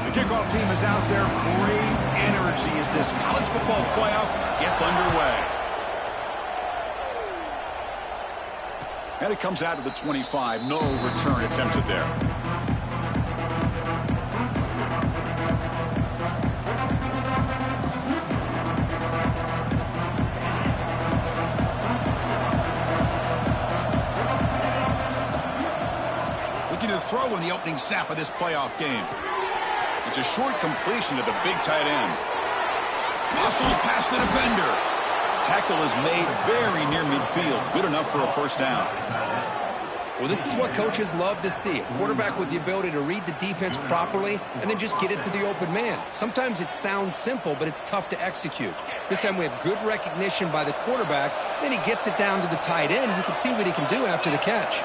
The kickoff team is out there. Great energy as this college football playoff gets underway. And it comes out to the 25. No return attempted there. Looking to throw in the opening snap of this playoff game. It's a short completion to the big tight end. Hustles past the defender. Tackle is made very near midfield. Good enough for a first down. Well, this is what coaches love to see. A quarterback with the ability to read the defense properly and then just get it to the open man. Sometimes it sounds simple, but it's tough to execute. This time we have good recognition by the quarterback. Then he gets it down to the tight end. You can see what he can do after the catch.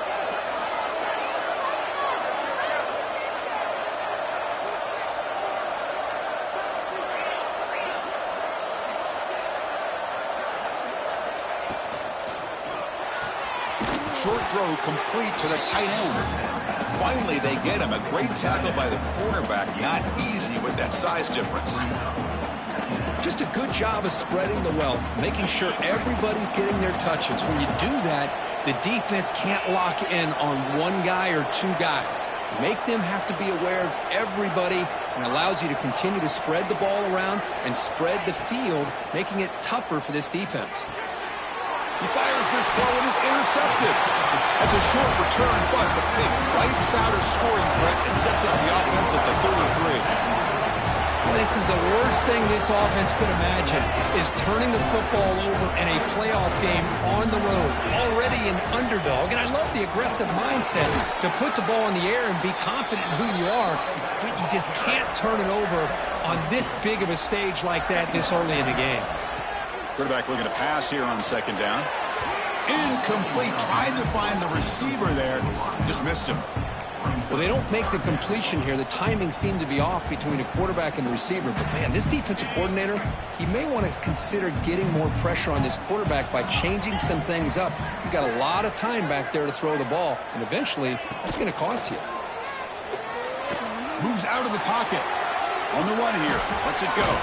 Short throw complete to the tight end. Finally, they get him. A great tackle by the quarterback. Not easy with that size difference. Just a good job of spreading the wealth, making sure everybody's getting their touches. When you do that, the defense can't lock in on one guy or two guys. Make them have to be aware of everybody, and allows you to continue to spread the ball around and spread the field, making it tougher for this defense. He fires this throw and is intercepted. That's a short return, but the pick wipes out a scoring threat and sets up the offense at the 33. Well, this is the worst thing this offense could imagine, is turning the football over in a playoff game on the road. Already an underdog, and I love the aggressive mindset to put the ball in the air and be confident in who you are, but you just can't turn it over on this big of a stage like that this early in the game. Quarterback looking to pass here on second down. Incomplete. Tried to find the receiver there. Just missed him. Well, they don't make the completion here. The timing seemed to be off between a quarterback and a receiver. But, man, this defensive coordinator, he may want to consider getting more pressure on this quarterback by changing some things up. He's got a lot of time back there to throw the ball, and eventually that's going to cost you. Moves out of the pocket. On the run here. Lets it go.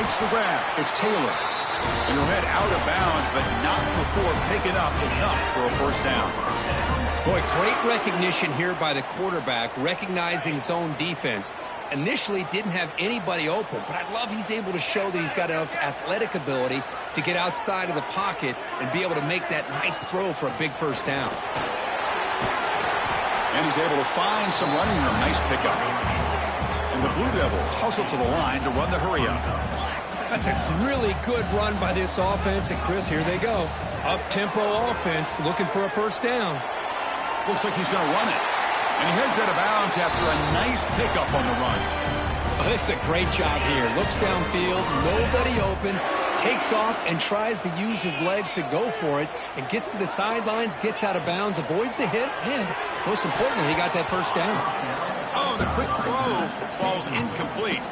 Makes the grab. It's Taylor. And he'll head out of bounds, but not before picking up enough for a first down. Boy, great recognition here by the quarterback, recognizing zone defense. Initially didn't have anybody open, but I love he's able to show that he's got enough athletic ability to get outside of the pocket and be able to make that nice throw for a big first down. And he's able to find some running room. Nice pickup. And the Blue Devils hustle to the line to run the hurry-up. That's a really good run by this offense. And, Chris, here they go. Up-tempo offense looking for a first down. Looks like he's going to run it. And he heads out of bounds after a nice pickup on the run. Oh, this is a great job here. Looks downfield, nobody open, takes off and tries to use his legs to go for it, and gets to the sidelines, gets out of bounds, avoids the hit, and most importantly, he got that first down. Oh, the quick throw falls incomplete.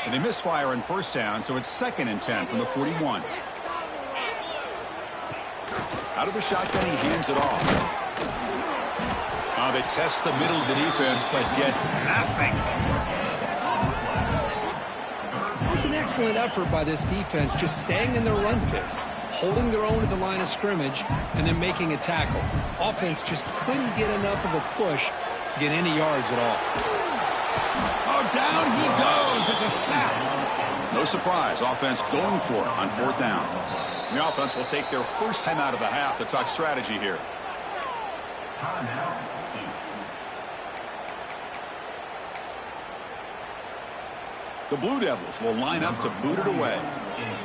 And they misfire on first down, so it's 2nd and 10 from the 41. Out of the shotgun, he hands it off. They test the middle of the defense, but get nothing. It was an excellent effort by this defense, just staying in their run fits, holding their own at the line of scrimmage, and then making a tackle. Offense just couldn't get enough of a push to get any yards at all. Oh, down he goes. It's a sack. No surprise. Offense going for it on 4th down. The offense will take their first time out of the half to talk strategy here. The Blue Devils will line up to boot it away.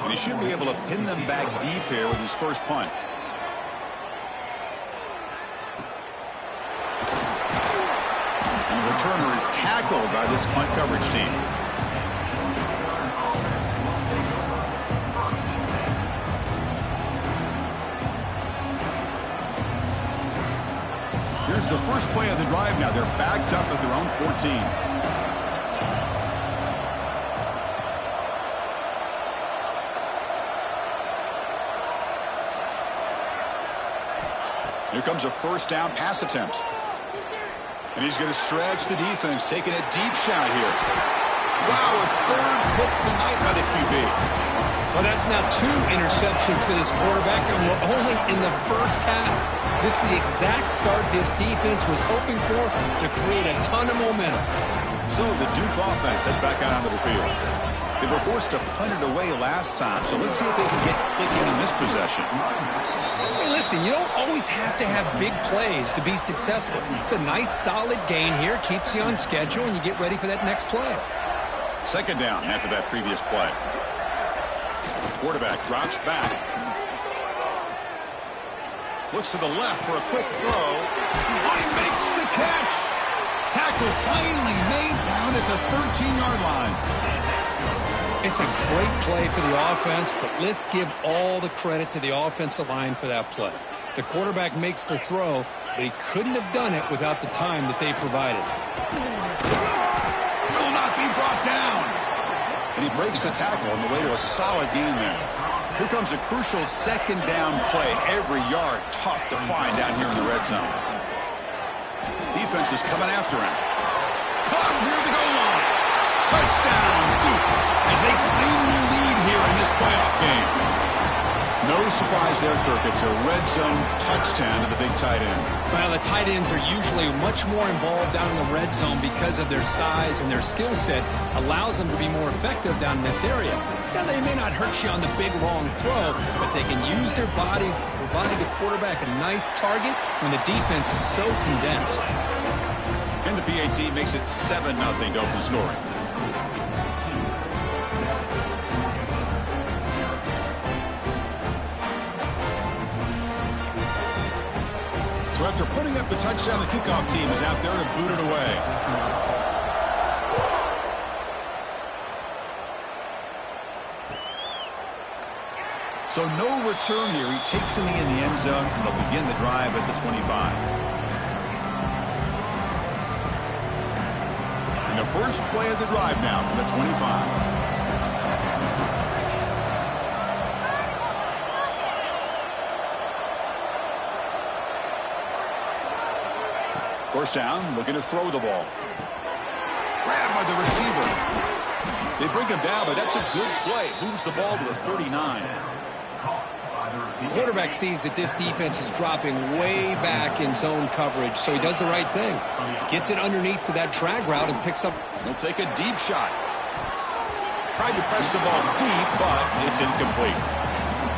And he should be able to pin them back deep here with his first punt. And the returner is tackled by this punt coverage team. Here's the first play of the drive now. They're backed up at their own 14. Here comes a first down pass attempt. And he's going to stretch the defense, taking a deep shot here. Wow, a third hit tonight by the QB. Well, that's now 2 interceptions for this quarterback, and we're only in the first half. This is the exact start this defense was hoping for to create a ton of momentum. So the Duke offense heads back out onto the field. They were forced to punt it away last time, so let's see if they can get clicking in this possession. Hey, listen, you don't always have to have big plays to be successful. It's a nice, solid gain here, keeps you on schedule, and you get ready for that next play. Second down after that previous play. Quarterback drops back. Looks to the left for a quick throw. Oh, he makes the catch. Tackle finally made down at the 13-yard line. It's a great play for the offense, but let's give all the credit to the offensive line for that play. The quarterback makes the throw, but he couldn't have done it without the time that they provided. Will not be brought down. And he breaks the tackle on the way to a solid gain there. Here comes a crucial second down play. Every yard tough to find down here in the red zone. Defense is coming after him. Caught near the goal line. Touchdown, Duke, as they claim the lead here in this playoff game. No surprise there, Kirk. It's a red zone touchdown to the big tight end. Well, the tight ends are usually much more involved down in the red zone because of their size, and their skill set allows them to be more effective down in this area. Now, they may not hurt you on the big, long throw, but they can use their bodies, providing the quarterback a nice target when the defense is so condensed. And the PAT makes it 7-0 to open scoring. So after putting up the touchdown, the kickoff team is out there to boot it away. So no return here. He takes it in the end zone, and they'll begin the drive at the 25. And the first play of the drive now from the 25. First down, looking to throw the ball. Grabbed by the receiver. They bring him down, but that's a good play. Moves the ball to the 39. The quarterback sees that this defense is dropping way back in zone coverage, so he does the right thing. Gets it underneath to that drag route and picks up. He'll take a deep shot. Tried to press the ball deep, but it's incomplete.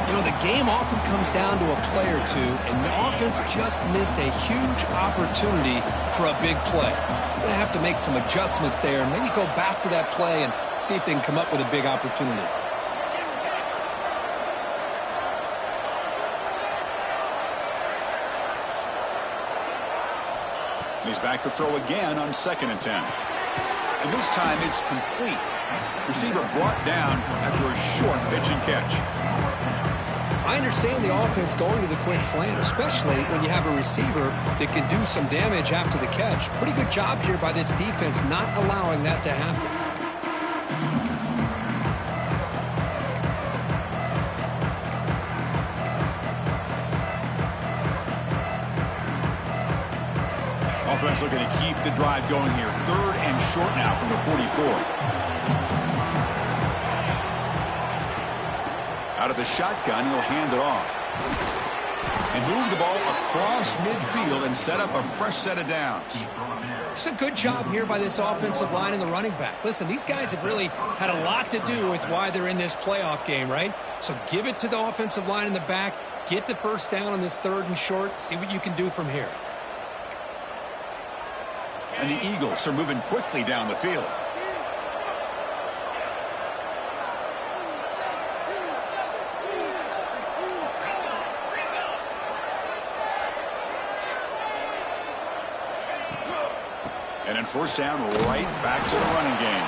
You know, the game often comes down to a play or two, and the offense just missed a huge opportunity for a big play. They're going to have to make some adjustments there and maybe go back to that play and see if they can come up with a big opportunity. He's back to throw again on 2nd and 10. And this time it's complete. Receiver brought down after a short pitch and catch. I understand the offense going to the quick slant, especially when you have a receiver that can do some damage after the catch. Pretty good job here by this defense not allowing that to happen. Offense looking to keep the drive going here. 3rd and short now from the 44. Out of the shotgun, he'll hand it off. And move the ball across midfield and set up a fresh set of downs. It's a good job here by this offensive line and the running back. Listen, these guys have really had a lot to do with why they're in this playoff game, right? So give it to the offensive line in the back. Get the first down on this 3rd and short. See what you can do from here. And the Eagles are moving quickly down the field. And then first down, right back to the running game.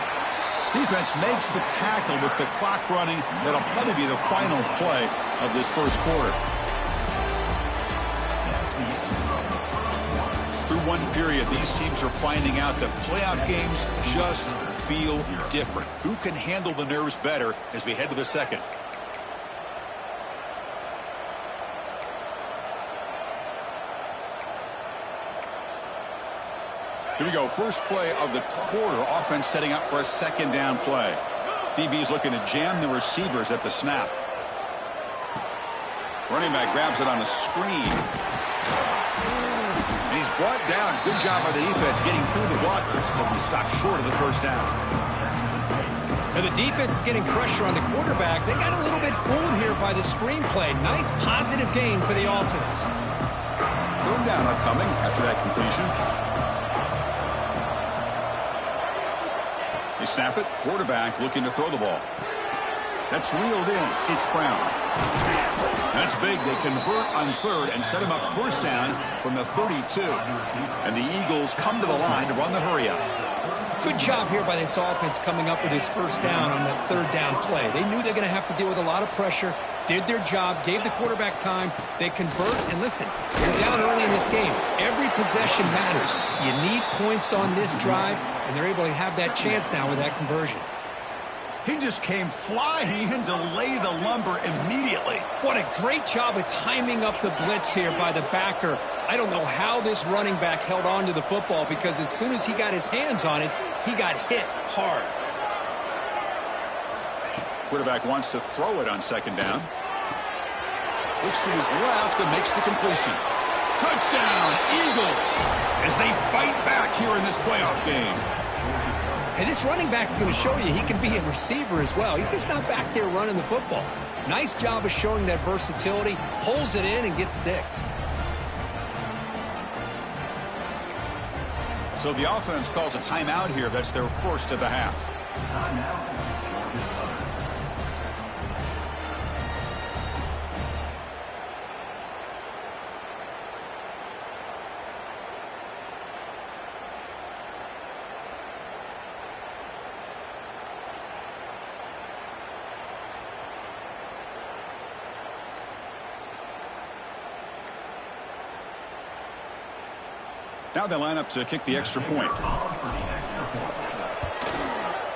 Defense makes the tackle with the clock running. That'll probably be the final play of this first quarter. Through one period, these teams are finding out that playoff games just feel different. Who can handle the nerves better as we head to the second? Here we go. First play of the quarter. Offense setting up for a second down play. DB is looking to jam the receivers at the snap. Running back grabs it on a screen. And he's brought down. Good job by the defense getting through the blockers, but we stopped short of the first down. And the defense is getting pressure on the quarterback. They got a little bit fooled here by the screenplay. Nice positive gain for the offense. Third down upcoming after that completion. They snap it. Quarterback looking to throw the ball. That's reeled in. It's Brown. That's big. They convert on third and set him up first down from the 32. And the Eagles come to the line to run the hurry-up. Good job here by this offense coming up with his first down on that third down play. They knew they're going to have to deal with a lot of pressure, did their job, gave the quarterback time. They convert, and listen, they're down early in this game. Every possession matters. You need points on this drive, and they're able to have that chance now with that conversion. He just came flying in to lay the lumber immediately. What a great job of timing up the blitz here by the backer. I don't know how this running back held on to the football, because as soon as he got his hands on it, he got hit hard. Quarterback wants to throw it on second down. Looks to his left and makes the completion. Touchdown, Eagles, as they fight back here in this playoff game. Hey, this running back's going to show you he can be a receiver as well. He's just not back there running the football. Nice job of showing that versatility. Pulls it in and gets 6. So the offense calls a timeout here. That's their first of the half. Now they line up to kick the extra point.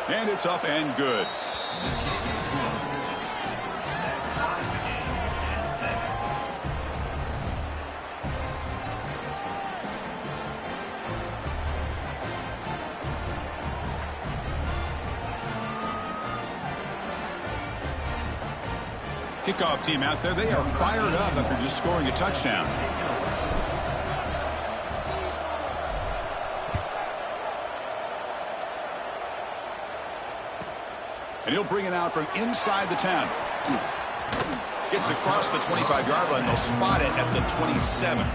And it's up and good. Kickoff team out there. They are fired up after just scoring a touchdown. And he'll bring it out from inside the 10. Gets across the 25-yard line. They'll spot it at the 27.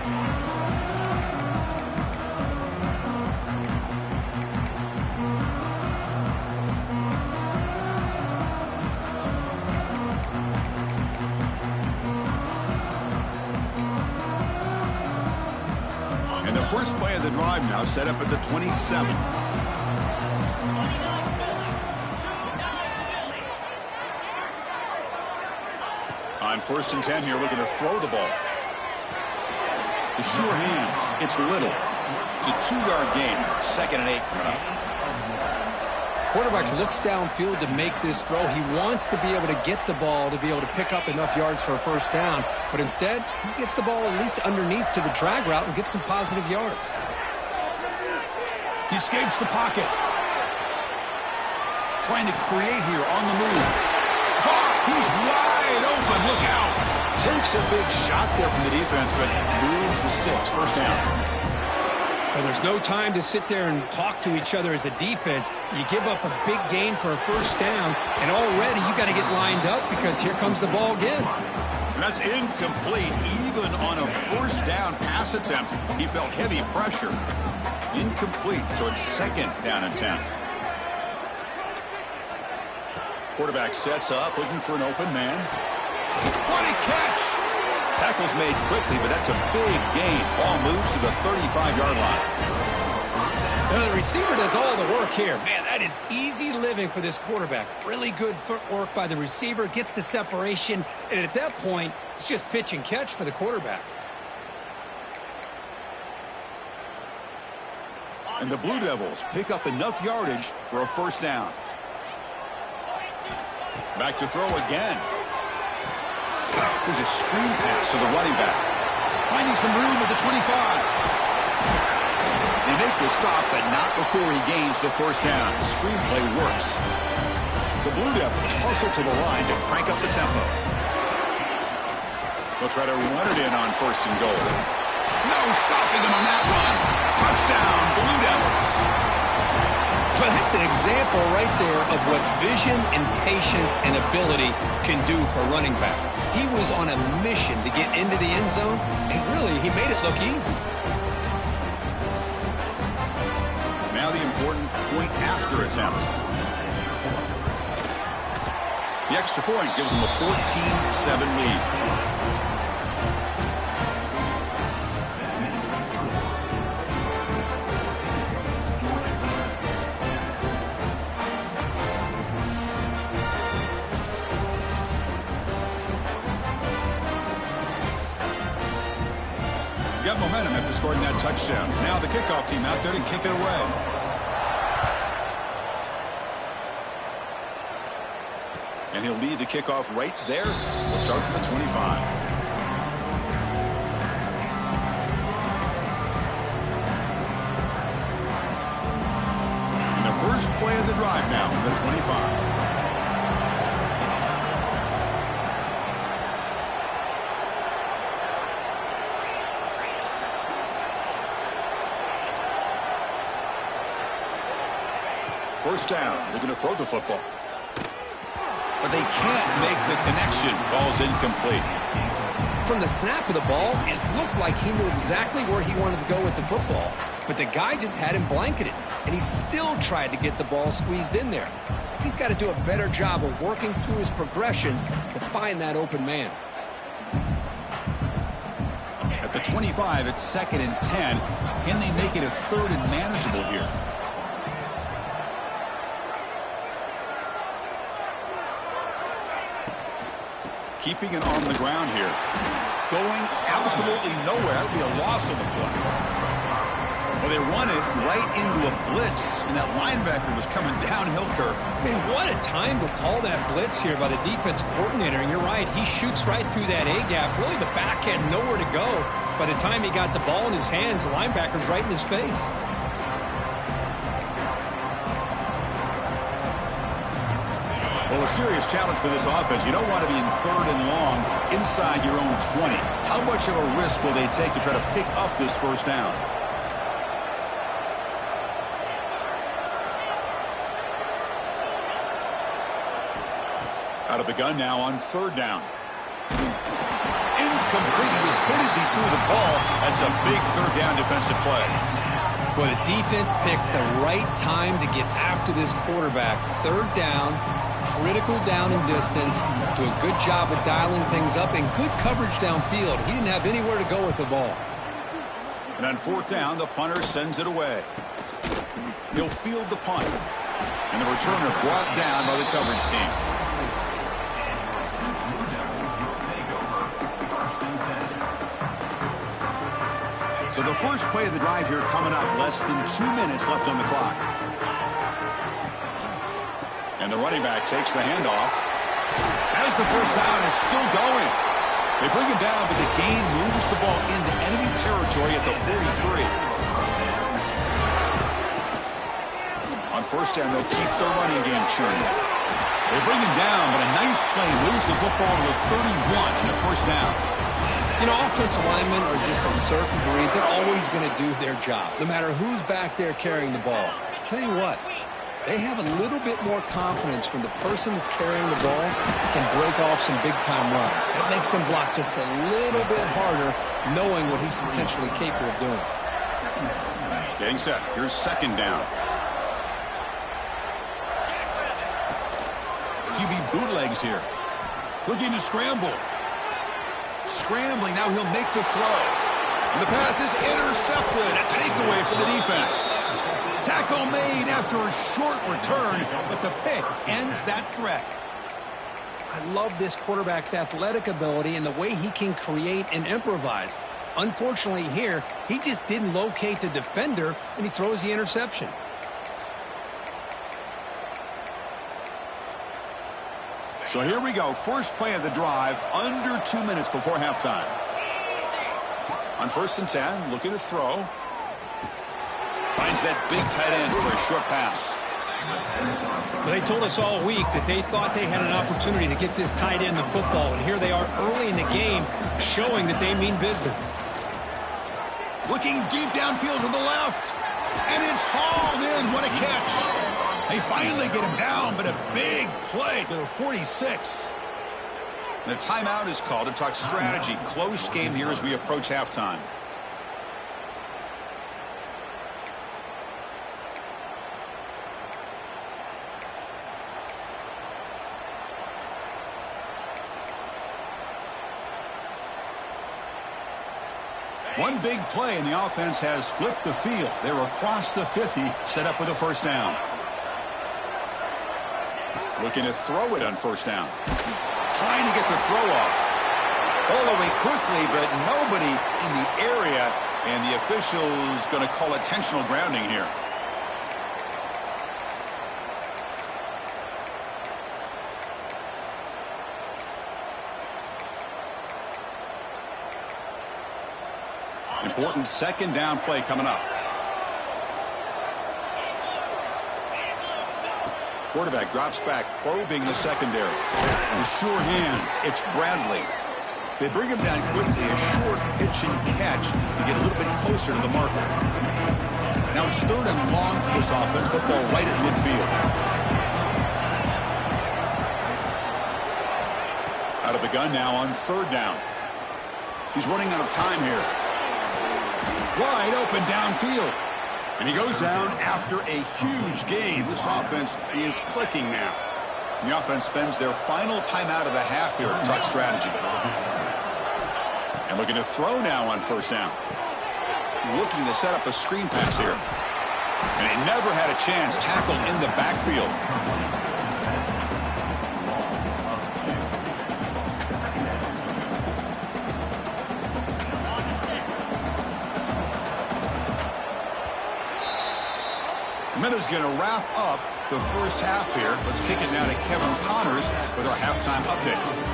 And the first play of the drive now set up at the 27. On 1st and 10 here, looking to throw the ball. The sure hands. It's Little. It's a 2-yard gain. 2nd and 8 coming up. Quarterback looks downfield to make this throw. He wants to be able to get the ball to be able to pick up enough yards for a first down. But instead, he gets the ball at least underneath to the drag route and gets some positive yards. He escapes the pocket. Trying to create here on the move. He's wide open. Look out. Takes a big shot there from the defense, but moves the sticks. First down. And there's no time to sit there and talk to each other as a defense. You give up a big gain for a first down, and already you got to get lined up because here comes the ball again. And that's incomplete. Even on a first down pass attempt, he felt heavy pressure. Incomplete, so it's 2nd down and 10. Quarterback sets up, looking for an open man. What a catch! Tackle's made quickly, but that's a big gain. Ball moves to the 35-yard line. Now the receiver does all the work here. Man, that is easy living for this quarterback. Really good footwork by the receiver, gets the separation, and at that point, it's just pitch and catch for the quarterback. And the Blue Devils pick up enough yardage for a first down. Back to throw again. There's a screen pass to the running back. Finding some room at the 25. They make the stop, but not before he gains the first down. The screenplay works. The Blue Devils hustle to the line to crank up the tempo. They'll try to run it in on first and goal. No stopping them on that run. Touchdown, Blue Devils. Well, that's an example right there of what vision and patience and ability can do for running back. He was on a mission to get into the end zone, and really, he made it look easy. Now the important point after attempt. The extra point gives them a 14-7 lead. Got momentum after scoring that touchdown. Now the kickoff team out there to kick it away. And he'll lead the kickoff right there. We'll start from the 25. And the first play of the drive now from the 25. First down, looking to throw the football. But they can't make the connection. Ball's incomplete. From the snap of the ball, it looked like he knew exactly where he wanted to go with the football. But the guy just had him blanketed, and he still tried to get the ball squeezed in there. He's got to do a better job of working through his progressions to find that open man. At the 25, it's 2nd and 10. Can they make it a 3rd and manageable here? Keeping it on the ground here. Going absolutely nowhere. That would be a loss on the play. Well, they run it right into a blitz, and that linebacker was coming downhill curve. Man, what a time to call that blitz here by the defense coordinator. And you're right, he shoots right through that A-gap. Really, the back had nowhere to go. By the time he got the ball in his hands, the linebacker's right in his face. Well, a serious challenge for this offense. You don't want to be in 3rd and long inside your own 20. How much of a risk will they take to try to pick up this first down? Out of the gun now on 3rd down. Incomplete. He was hit as he threw the ball. That's a big 3rd down defensive play. Well, the defense picks the right time to get after this quarterback. 3rd down. Critical down and distance, do a good job of dialing things up, and good coverage downfield. He didn't have anywhere to go with the ball. And on 4th down, the punter sends it away. He'll field the punt. And the returner brought down by the coverage team. So the first play of the drive here coming up. Less than 2 minutes left on the clock. And the running back takes the handoff. As the first down is still going. They bring him down, but the gain moves the ball into enemy territory at the 43. On first down, they'll keep their running game churning. They bring him down, but a nice play moves the football to the 31 in the first down. You know, offensive linemen are just a certain breed. They're always going to do their job, no matter who's back there carrying the ball. I tell you what. They have a little bit more confidence when the person that's carrying the ball can break off some big-time runs. It makes them block just a little bit harder, knowing what he's potentially capable of doing. Getting set. Here's 2nd down. QB bootlegs here. Looking to scramble. Scrambling. Now he'll make the throw. And the pass is intercepted. A takeaway for the defense. Tackle made after a short return, but the pick ends that threat. I love this quarterback's athletic ability and the way he can create and improvise. Unfortunately here, he just didn't locate the defender, and he throws the interception. So here we go. First play of the drive, under 2 minutes before halftime. On 1st and 10, looking to throw. Finds that big tight end for a short pass. Well, they told us all week that they thought they had an opportunity to get this tight end the football, and here they are early in the game showing that they mean business. Looking deep downfield to the left, and it's hauled in. What a catch. They finally get him down, but a big play to the 46. The timeout is called to talk strategy. Close game here as we approach halftime. One big play, and the offense has flipped the field. They're across the 50, set up with a first down. Looking to throw it on first down. Trying to get the throw off. All the way quickly, but nobody in the area, and the official's going to call intentional grounding here. Important second down play coming up. Quarterback drops back, probing the secondary. With sure hands, it's Bradley. They bring him down quickly, a short pitch and catch to get a little bit closer to the marker. Now it's third and long for this offense. Football right at midfield. Out of the gun now on third down. He's running out of time here. Wide open downfield. And he goes down after a huge gain. This offense is clicking now. The offense spends their final timeout of the half here to talk strategy. And looking to throw now on first down. Looking to set up a screen pass here. And he never had a chance. Tackle in the backfield. Miller's going to wrap up the first half here. Let's kick it now to Kevin Connors with our halftime update.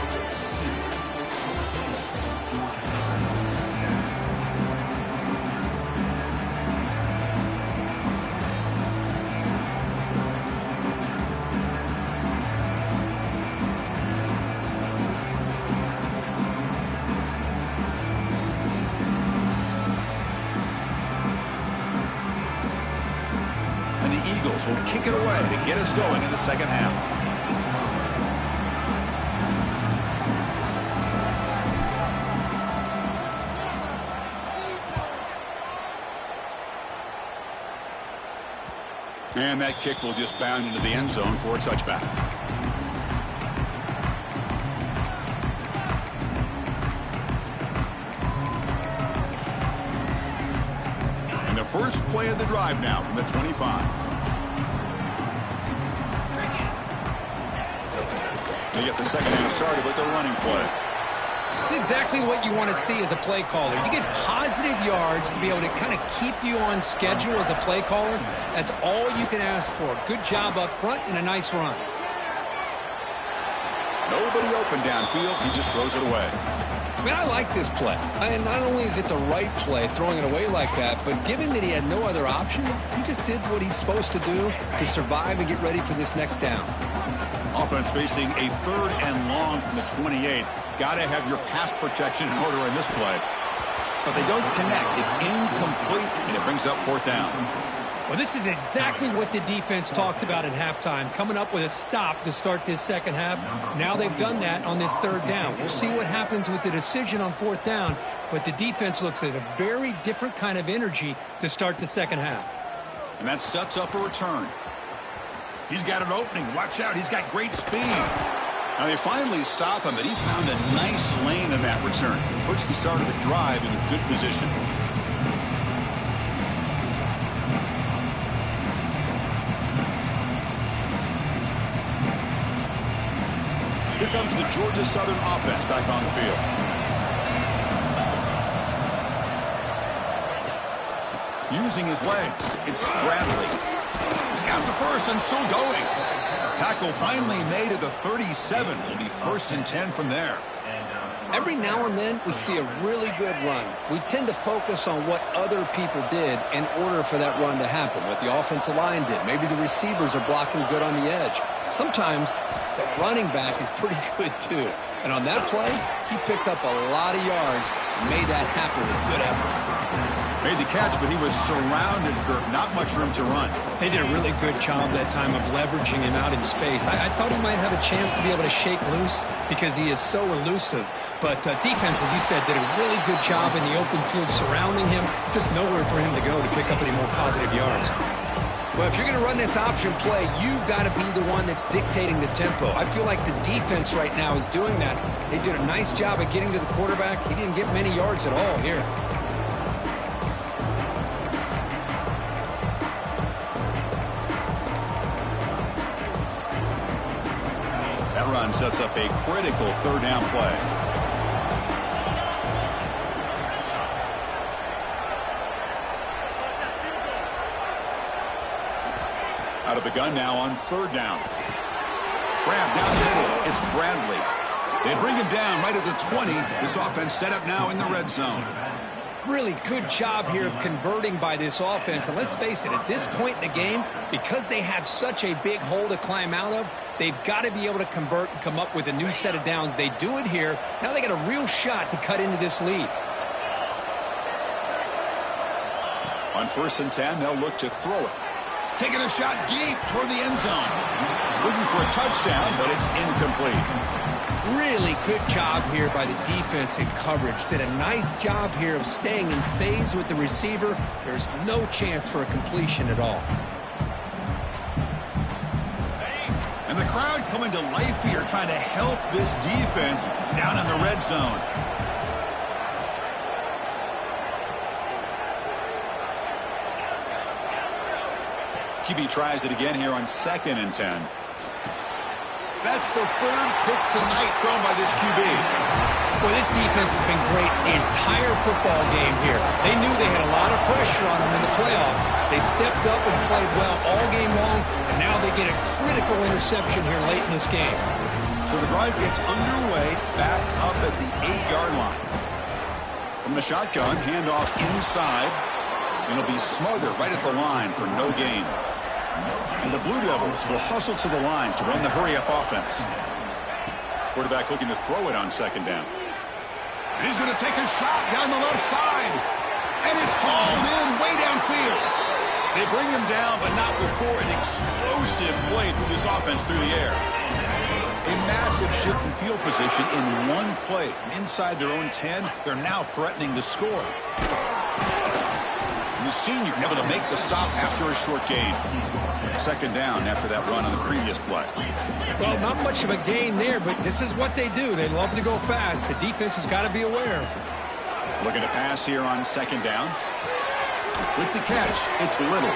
Will kick it away to get us going in the second half. And that kick will just bound into the end zone for a touchback. And the first play of the drive now from the 25. They get the second half started with the running play. It's exactly what you want to see as a play caller. You get positive yards to be able to kind of keep you on schedule as a play caller. That's all you can ask for. Good job up front and a nice run. Nobody open downfield. He just throws it away. I mean, I like this play. And not only is it the right play, throwing it away like that, but given that he had no other option, he just did what he's supposed to do to survive and get ready for this next down. Offense facing a third and long from the 28. Got to have your pass protection in order in this play. But they don't connect. It's incomplete, and it brings up fourth down. Well, this is exactly what the defense talked about at halftime, coming up with a stop to start this second half. Now they've done that on this third down. We'll see what happens with the decision on fourth down, but the defense looks at a very different kind of energy to start the second half. And that sets up a return. He's got an opening. Watch out. He's got great speed. Now they finally stop him, but he found a nice lane in that return. Puts the start of the drive in a good position. Here comes the Georgia Southern offense back on the field. Using his legs, it's Bradley. He's got the first and still going. Tackle finally made at the 37. Will be 1st and 10 from there. Every now and then, we see a really good run. We tend to focus on what other people did in order for that run to happen, what the offensive line did. Maybe the receivers are blocking good on the edge. Sometimes the running back is pretty good, too. And on that play, he picked up a lot of yards and made that happen with good effort. Made the catch, but he was surrounded, Kirk. Not much room to run. They did a really good job that time of leveraging him out in space. I thought he might have a chance to be able to shake loose because he is so elusive. But defense, as you said, did a really good job in the open field surrounding him. Just nowhere for him to go to pick up any more positive yards. Well, if you're going to run this option play, you've got to be the one that's dictating the tempo. I feel like the defense right now is doing that. They did a nice job at getting to the quarterback. He didn't get many yards at all here. That run sets up a critical third down play. Out of the gun now on third down. Grab down the middle. It's Bradley. They bring him down right at the 20. This offense set up now in the red zone. Really good job here of converting by this offense. And let's face it, at this point in the game, because they have such a big hole to climb out of, they've got to be able to convert and come up with a new set of downs. They do it here. Now they got a real shot to cut into this lead. On 1st and 10, they'll look to throw it. Taking a shot deep toward the end zone. Looking for a touchdown, but it's incomplete. Really good job here by the defense in coverage. Did a nice job here of staying in phase with the receiver. There's no chance for a completion at all. And the crowd coming to life here, trying to help this defense down in the red zone. QB tries it again here on 2nd and 10. That's the third pick tonight thrown by this QB. Well, this defense has been great the entire football game here. They knew they had a lot of pressure on them in the playoff. They stepped up and played well all game long, and now they get a critical interception here late in this game. So the drive gets underway, backed up at the 8-yard line. From the shotgun, handoff inside. And it'll be Smother right at the line for no gain. And the Blue Devils will hustle to the line to run the hurry-up offense. Quarterback looking to throw it on 2nd down. And he's going to take a shot down the left side. And it's hauled in way downfield. They bring him down, but not before an explosive play through this offense through the air. A massive shift in field position in one play. From inside their own 10, they're now threatening to score. The senior able to make the stop after a short gain. 2nd down after that run on the previous play. Well, not much of a gain there, but this is what they do. They love to go fast. The defense has got to be aware. Looking to pass here on 2nd down. With the catch, it's Little.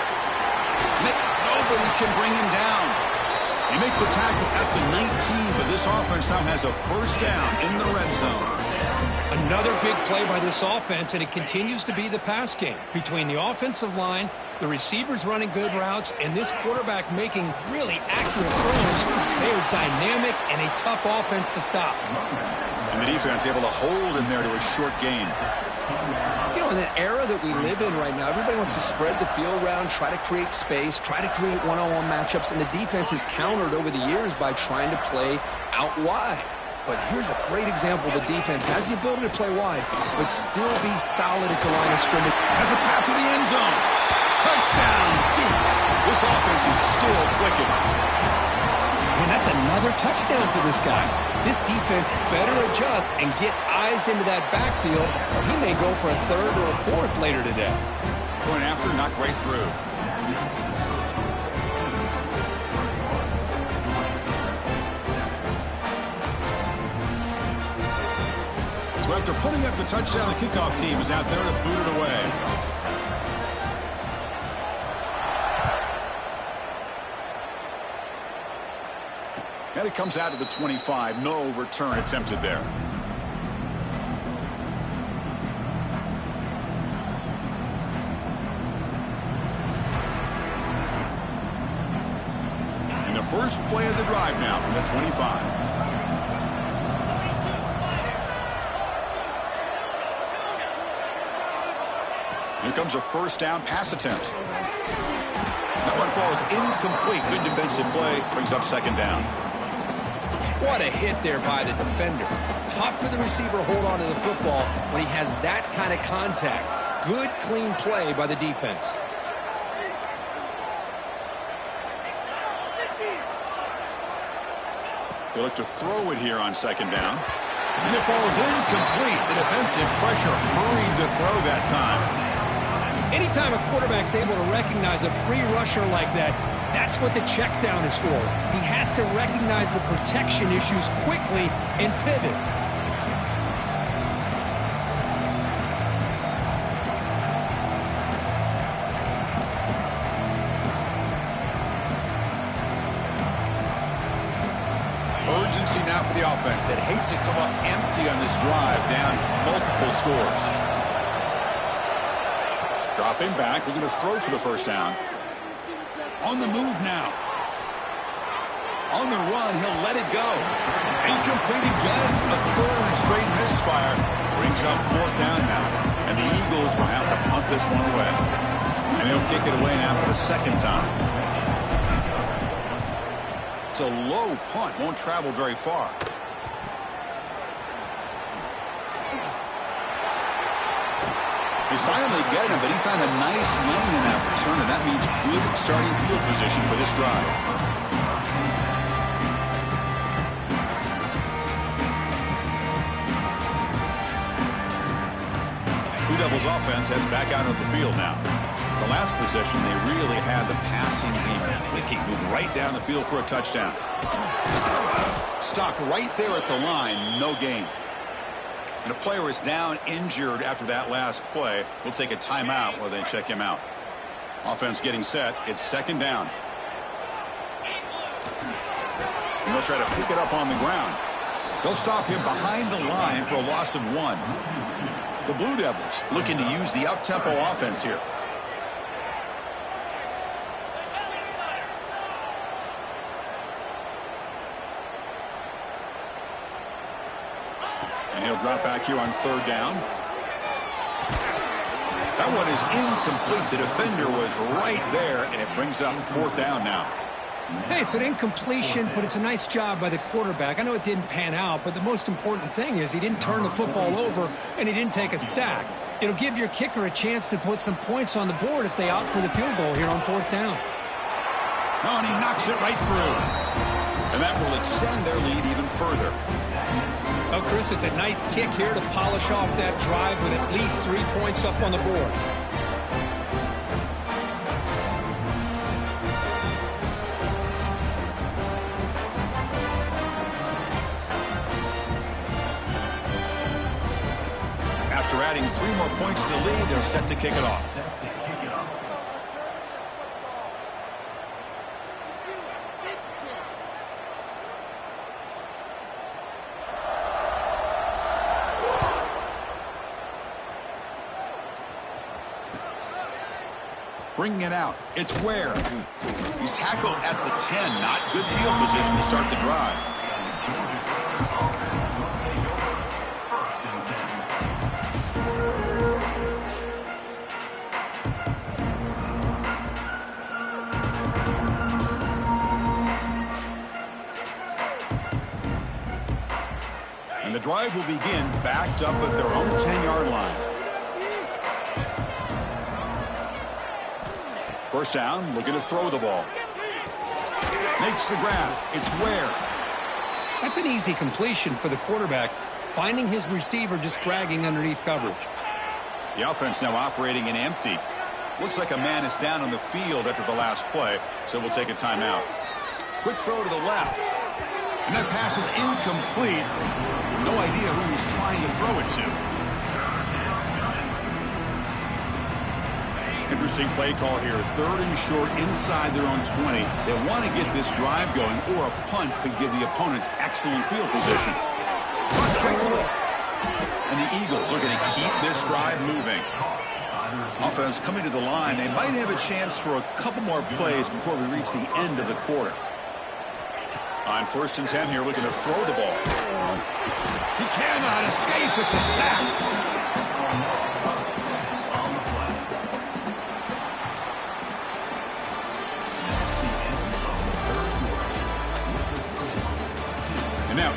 Nobody can bring him down. They make the tackle at the 19, but this offense now has a 1st down in the red zone. Another big play by this offense, and it continues to be the pass game between the offensive line, the receivers running good routes, and this quarterback making really accurate throws. They are dynamic and a tough offense to stop. And the defense able to hold him there to a short gain. You know, in the era that we live in right now, everybody wants to spread the field around, try to create space, try to create one-on-one matchups, and the defense is countered over the years by trying to play out wide. But here's a great example. The defense has the ability to play wide, but still be solid at the line of scrimmage. Has a path to the end zone. Touchdown deep. This offense is still clicking. And that's another touchdown for this guy. This defense better adjust and get eyes into that backfield, or he may go for a 3rd or a 4th later today. Going after, knocked right through. So after putting up the touchdown, the kickoff team is out there to boot it away. And it comes out to the 25. No return attempted there. And the first play of the drive now from the 25. Here comes a first down pass attempt. That one falls incomplete. Good defensive play. Brings up second down. What a hit there by the defender. Tough for the receiver to hold on to the football when he has that kind of contact. Good, clean play by the defense. They look to throw it here on second down. And it falls incomplete. The defensive pressure hurried the throw that time. Anytime a quarterback's able to recognize a free rusher like that, that's what the check down is for. He has to recognize the protection issues quickly and pivot. Urgency now for the offense that hate to come up empty on this drive, down multiple scores. Dropping back, they're going to throw for the first down. On the move now. On the run, he'll let it go. Incomplete again. A third straight misfire. Brings up fourth down now. And the Eagles will have to punt this one away. And he'll kick it away now for the second time. It's a low punt. Won't travel very far. They finally get him, but he found a nice lane in that return, and that means good starting field position for this drive. Blue Devils offense heads back out of the field now. The last possession, they really had the passing game clicking, move right down the field for a touchdown. Stopped right there at the line, no gain. And a player is down injured after that last play. We'll take a timeout while they check him out. Offense getting set. It's second down. And they'll try to pick it up on the ground. They'll stop him behind the line for a loss of 1. The Blue Devils looking to use the up-tempo offense here. And he'll drop back here on third down. That one is incomplete. The defender was right there, and it brings up fourth down now. Hey, it's an incompletion, but it's a nice job by the quarterback. I know it didn't pan out, but the most important thing is he didn't turn the football over, and he didn't take a sack. It'll give your kicker a chance to put some points on the board if they opt for the field goal here on fourth down. Oh, and he knocks it right through. And that will extend their lead even further. Oh, Chris, it's a nice kick here to polish off that drive with at least 3 points up on the board. After adding 3 more points to the lead, they're set to kick it off. Bringing it out. It's Ware. He's tackled at the 10. Not good field position to start the drive. And the drive will begin backed up at their own 10-yard line. First down, looking to throw the ball. Makes the grab. It's Ware. That's an easy completion for the quarterback, finding his receiver just dragging underneath coverage. The offense now operating in empty. Looks like a man is down on the field after the last play, so we'll take a timeout. Quick throw to the left. And that pass is incomplete. No idea who he's trying to throw it to. Interesting play call here. 3rd and short inside their own 20. They want to get this drive going, or a punt could give the opponents excellent field position. But quickly. And the Eagles are going to keep this drive moving. Offense coming to the line. They might have a chance for a couple more plays before we reach the end of the quarter. On 1st and 10 here, looking to throw the ball. He cannot escape. It's a sack.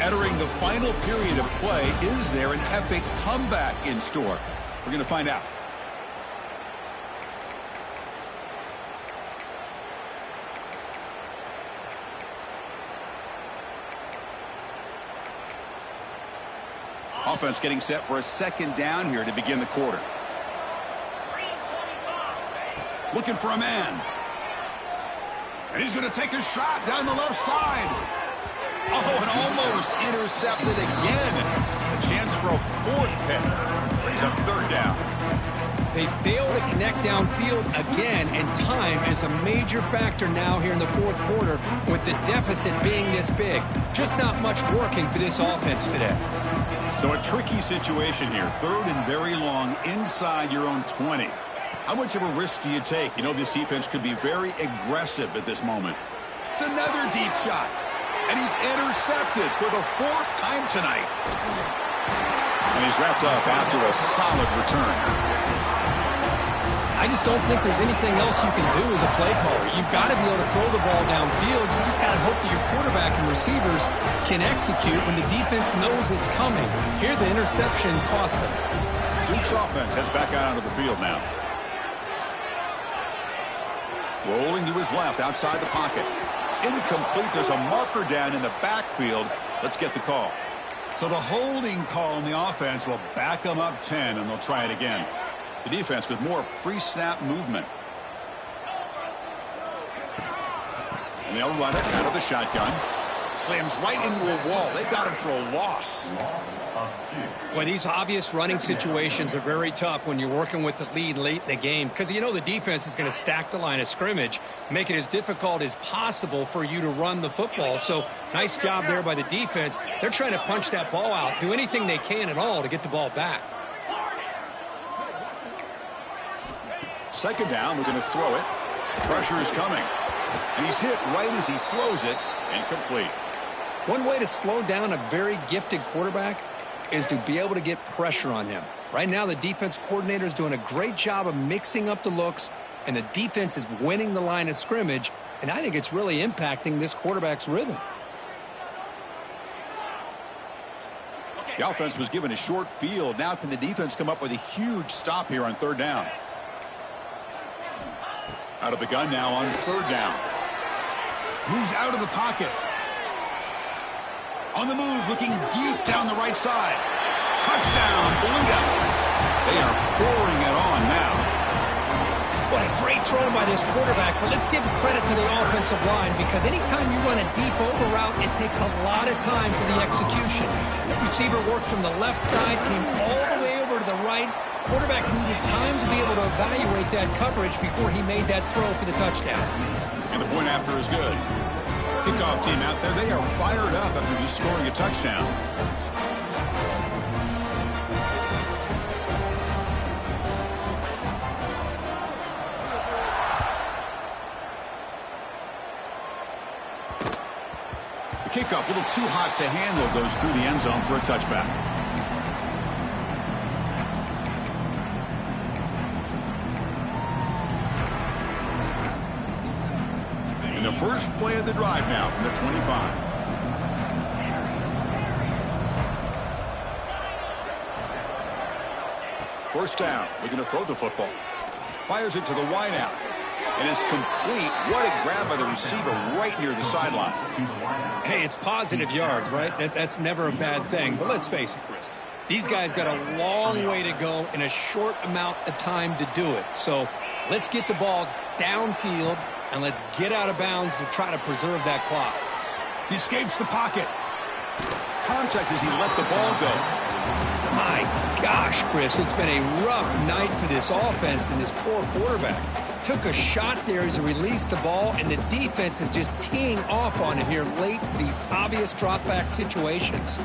Entering the final period of play, is there an epic comeback in store? We're going to find out. Offense getting set for a second down here to begin the quarter. Looking for a man. And he's going to take a shot down the left side. Oh, and almost intercepted again. A chance for a fourth pick. Brings up third down. They fail to connect downfield again, and time is a major factor now here in the fourth quarter with the deficit being this big. Just not much working for this offense today. So a tricky situation here. Third and very long inside your own 20. How much of a risk do you take? You know this defense could be very aggressive at this moment. It's another deep shot. And he's intercepted for the fourth time tonight. And he's wrapped up after a solid return. I just don't think there's anything else you can do as a play caller. You've got to be able to throw the ball downfield. You just got to hope that your quarterback and receivers can execute when the defense knows it's coming. Here, the interception cost them. Duke's offense heads back out onto the field now. Rolling to his left outside the pocket. Incomplete. There's a marker down in the backfield. Let's get the call. So the holding call on the offense will back them up 10, and they'll try it again. The defense with more pre-snap movement. And they'll run it out of the shotgun. Slams right into a wall. They've got him for a loss. Well, these obvious running situations are very tough when you're working with the lead late in the game because you know the defense is going to stack the line of scrimmage, make it as difficult as possible for you to run the football. So nice job there by the defense. They're trying to punch that ball out, do anything they can at all to get the ball back. Second down, we're going to throw it. Pressure is coming. And he's hit right as he throws it. Incomplete. One way to slow down a very gifted quarterback is to be able to get pressure on him. Right now, the defense coordinator is doing a great job of mixing up the looks, and the defense is winning the line of scrimmage, and I think it's really impacting this quarterback's rhythm. The offense was given a short field. Now can the defense come up with a huge stop here on third down? Out of the gun now on third down. Moves out of the pocket. On the move, looking deep down the right side. Touchdown, Blue Devils. They are pouring it on now. What a great throw by this quarterback, but let's give credit to the offensive line because anytime you run a deep over route, it takes a lot of time for the execution. The receiver worked from the left side, came all the way over to the right. Quarterback needed time to be able to evaluate that coverage before he made that throw for the touchdown. And the point after is good. Kickoff team out there, they are fired up after just scoring a touchdown. The kickoff, a little too hot to handle, goes through the end zone for a touchback. The first play of the drive now from the 25. First down. Looking to throw the football. Fires it to the wideout. And it's complete. What a grab by the receiver right near the sideline. Hey, it's positive yards, right? That's never a bad thing. But let's face it, Chris. These guys got a long way to go in a short amount of time to do it. So let's get the ball downfield and let's get out of bounds to try to preserve that clock. He escapes the pocket. Contact as he let the ball go. My gosh, Chris, it's been a rough night for this offense and this poor quarterback. Took a shot there as he released the ball, and the defense is just teeing off on him here late in these obvious drop-back situations.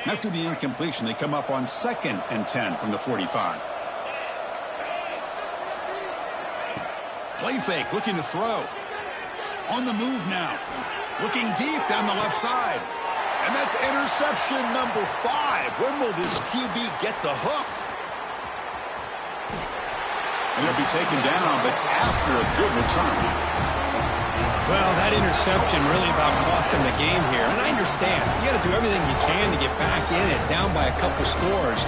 After the incompletion, they come up on 2nd and 10 from the 45. Play fake, looking to throw. On the move now. Looking deep down the left side. And that's interception number 5. When will this QB get the hook? And he'll be taken down, but after a good return. Well, that interception really about cost him the game here. And I understand. You got to do everything you can to get back in it, down by a couple scores.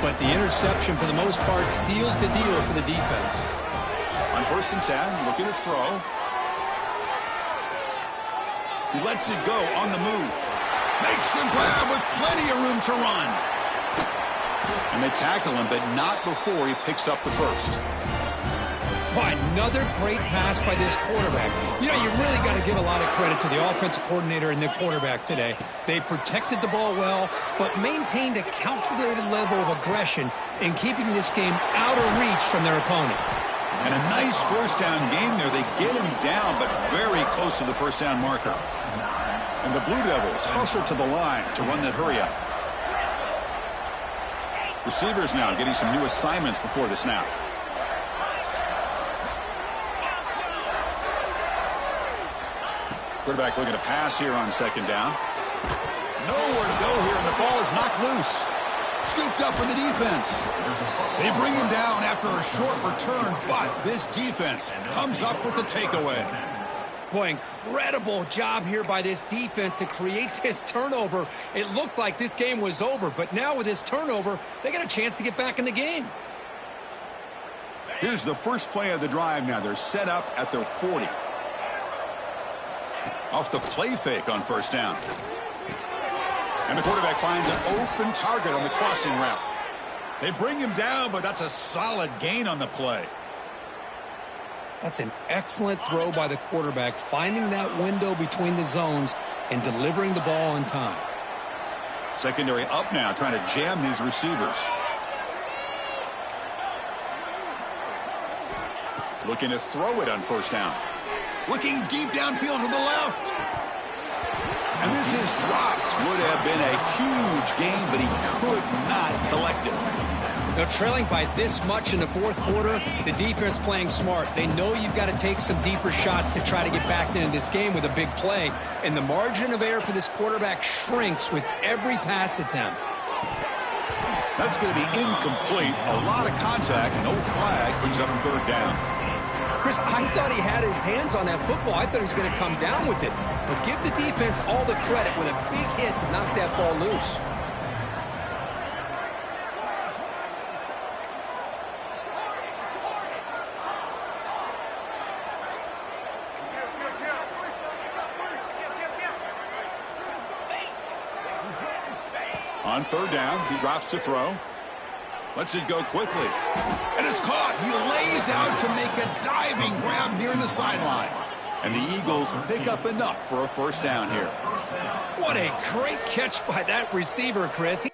But the interception, for the most part, seals the deal for the defense. On 1st and 10, looking to throw. He lets it go on the move. Makes the grab with plenty of room to run. And they tackle him, but not before he picks up the first. Boy, another great pass by this quarterback. You know, you really got to give a lot of credit to the offensive coordinator and the quarterback today. They protected the ball well, but maintained a calculated level of aggression in keeping this game out of reach from their opponent. And a nice first down gain there. They get him down, but very close to the first down marker. And the Blue Devils hustle to the line to run that hurry up. Receivers now getting some new assignments before the snap. Quarterback looking to pass here on 2nd down. Nowhere to go here, and the ball is knocked loose. Scooped up for the defense. They bring him down after a short return, but this defense comes up with the takeaway. Boy, incredible job here by this defense to create this turnover. It looked like this game was over, but now with this turnover, they got a chance to get back in the game. Here's the first play of the drive now. They're set up at their 40. Off the play fake on 1st down. And the quarterback finds an open target on the crossing route. They bring him down, but that's a solid gain on the play. That's an excellent throw by the quarterback, finding that window between the zones and delivering the ball on time. Secondary up now, trying to jam these receivers. Looking to throw it on 1st down. Looking deep downfield to the left. And this is dropped. Would have been a huge gain, but he could not collect it. Now, trailing by this much in the 4th quarter, the defense playing smart. They know you've got to take some deeper shots to try to get back into this game with a big play. And the margin of error for this quarterback shrinks with every pass attempt. That's going to be incomplete. A lot of contact. No flag. Brings up 3rd down. Chris, I thought he had his hands on that football. I thought he was going to come down with it. But give the defense all the credit with a big hit to knock that ball loose. On 3rd down, he drops to throw. Lets it go quickly. And it's caught. He lays out to make a diving grab near the sideline. And the Eagles pick up enough for a 1st down here. What a great catch by that receiver, Chris.